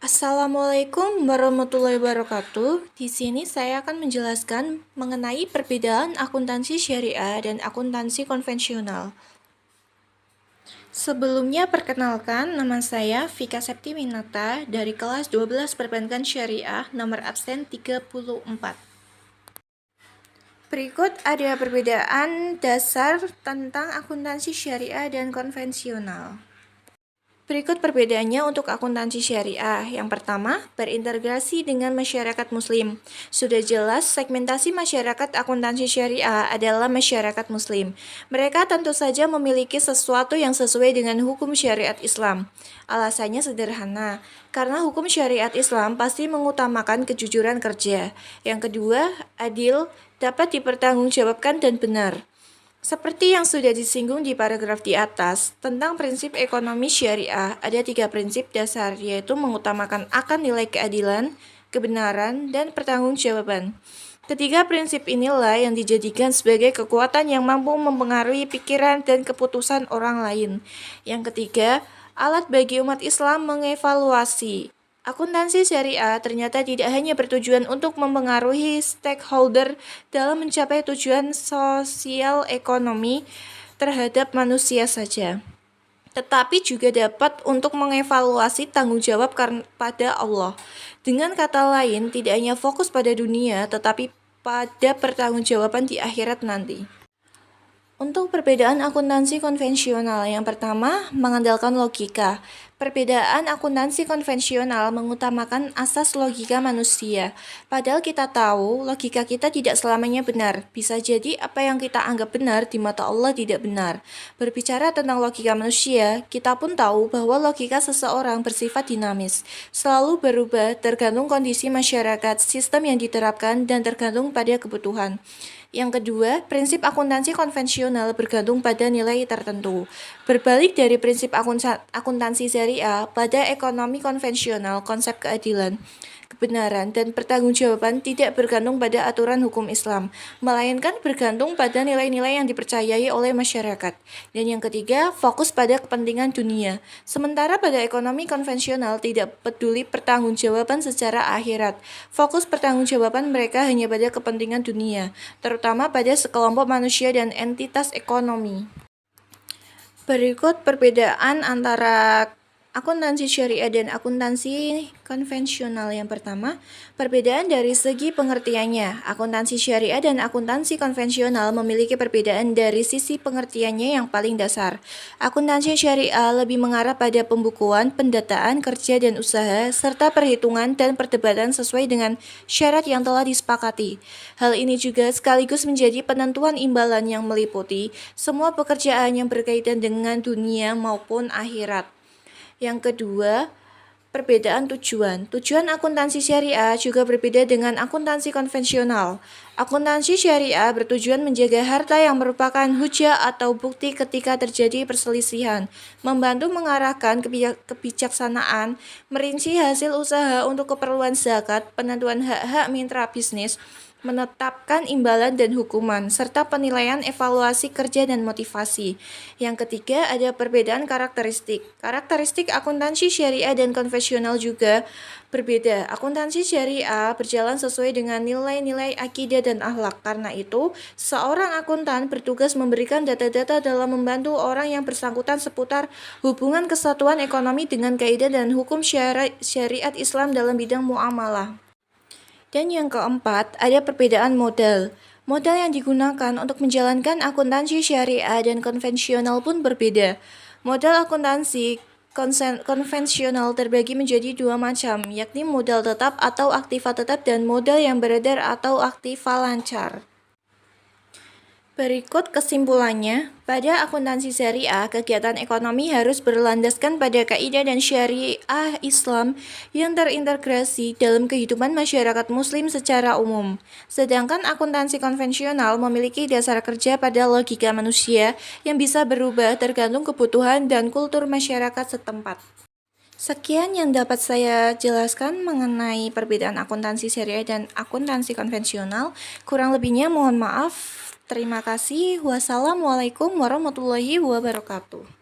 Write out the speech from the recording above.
Assalamualaikum warahmatullahi wabarakatuh. Di sini saya akan menjelaskan mengenai perbedaan akuntansi syariah dan akuntansi konvensional. Sebelumnya perkenalkan, nama saya Vika Septiminata dari kelas 12 Perbankan Syariah nomor absen 34. Berikut ada perbedaan dasar tentang akuntansi syariah dan konvensional. Berikut perbedaannya untuk akuntansi syariah. Yang pertama, berintegrasi dengan masyarakat muslim. Sudah jelas, segmentasi masyarakat akuntansi syariah adalah masyarakat muslim. Mereka tentu saja memiliki sesuatu yang sesuai dengan hukum syariat Islam. Alasannya sederhana, karena hukum syariat Islam pasti mengutamakan kejujuran kerja. Yang kedua, adil, dapat dipertanggungjawabkan dan benar. Seperti yang sudah disinggung di paragraf di atas, tentang prinsip ekonomi syariah, ada 3 prinsip dasar, yaitu mengutamakan akan nilai keadilan, kebenaran, dan pertanggungjawaban. Ketiga prinsip inilah yang dijadikan sebagai kekuatan yang mampu mempengaruhi pikiran dan keputusan orang lain. Yang ketiga, alat bagi umat Islam mengevaluasi. Akuntansi syariah ternyata tidak hanya bertujuan untuk mempengaruhi stakeholder dalam mencapai tujuan sosial ekonomi terhadap manusia saja, tetapi juga dapat untuk mengevaluasi tanggung jawab pada Allah. Dengan kata lain, tidak hanya fokus pada dunia, tetapi pada pertanggungjawaban di akhirat nanti. Untuk perbedaan akuntansi konvensional, yang pertama, mengandalkan logika. Perbedaan akuntansi konvensional mengutamakan asas logika manusia. Padahal kita tahu, logika kita tidak selamanya benar. Bisa jadi apa yang kita anggap benar di mata Allah tidak benar. Berbicara tentang logika manusia, kita pun tahu bahwa logika seseorang bersifat dinamis, selalu berubah tergantung kondisi masyarakat, sistem yang diterapkan, dan tergantung pada kebutuhan. Yang kedua, prinsip akuntansi konvensional bergantung pada nilai tertentu. Berbalik dari prinsip akuntansi syariah, pada ekonomi konvensional, konsep keadilan, kebenaran, dan pertanggungjawaban tidak bergantung pada aturan hukum Islam, melainkan bergantung pada nilai-nilai yang dipercayai oleh masyarakat. Dan yang ketiga, fokus pada kepentingan dunia. Sementara pada ekonomi konvensional tidak peduli pertanggungjawaban secara akhirat. Fokus pertanggungjawaban mereka hanya pada kepentingan dunia, terutama pada sekelompok manusia dan entitas ekonomi. Berikut perbedaan antara akuntansi syariah dan akuntansi konvensional. Yang pertama, perbedaan dari segi pengertiannya. Akuntansi syariah dan akuntansi konvensional memiliki perbedaan dari sisi pengertiannya yang paling dasar. Akuntansi syariah lebih mengarah pada pembukuan, pendataan, kerja dan usaha, serta perhitungan dan perdebatan sesuai dengan syarat yang telah disepakati. Hal ini juga sekaligus menjadi penentuan imbalan yang meliputi semua pekerjaan yang berkaitan dengan dunia maupun akhirat. Yang kedua, perbedaan tujuan. Tujuan akuntansi syariah juga berbeda dengan akuntansi konvensional. Akuntansi syariah bertujuan menjaga harta yang merupakan hujah atau bukti ketika terjadi perselisihan, membantu mengarahkan kebijaksanaan, merinci hasil usaha untuk keperluan zakat, penentuan hak-hak mitra bisnis, menetapkan imbalan dan hukuman, serta penilaian evaluasi kerja dan motivasi. Yang ketiga, ada perbedaan karakteristik. Karakteristik akuntansi syariah dan konvensional juga berbeda. Akuntansi syariah berjalan sesuai dengan nilai-nilai akidah dan akhlak. Karena itu, seorang akuntan bertugas memberikan data-data dalam membantu orang yang bersangkutan seputar hubungan kesatuan ekonomi dengan kaidah dan hukum syariat Islam dalam bidang muamalah. Dan yang keempat, ada perbedaan modal. Modal yang digunakan untuk menjalankan akuntansi syariah dan konvensional pun berbeda. Modal akuntansi konvensional terbagi menjadi 2 macam, yakni modal tetap atau aktiva tetap dan modal yang beredar atau aktiva lancar. Berikut kesimpulannya, pada akuntansi syariah, kegiatan ekonomi harus berlandaskan pada kaidah dan syariah Islam yang terintegrasi dalam kehidupan masyarakat muslim secara umum. Sedangkan akuntansi konvensional memiliki dasar kerja pada logika manusia yang bisa berubah tergantung kebutuhan dan kultur masyarakat setempat. Sekian yang dapat saya jelaskan mengenai perbedaan akuntansi syariah dan akuntansi konvensional. Kurang lebihnya mohon maaf. Terima kasih. Wassalamualaikum warahmatullahi wabarakatuh.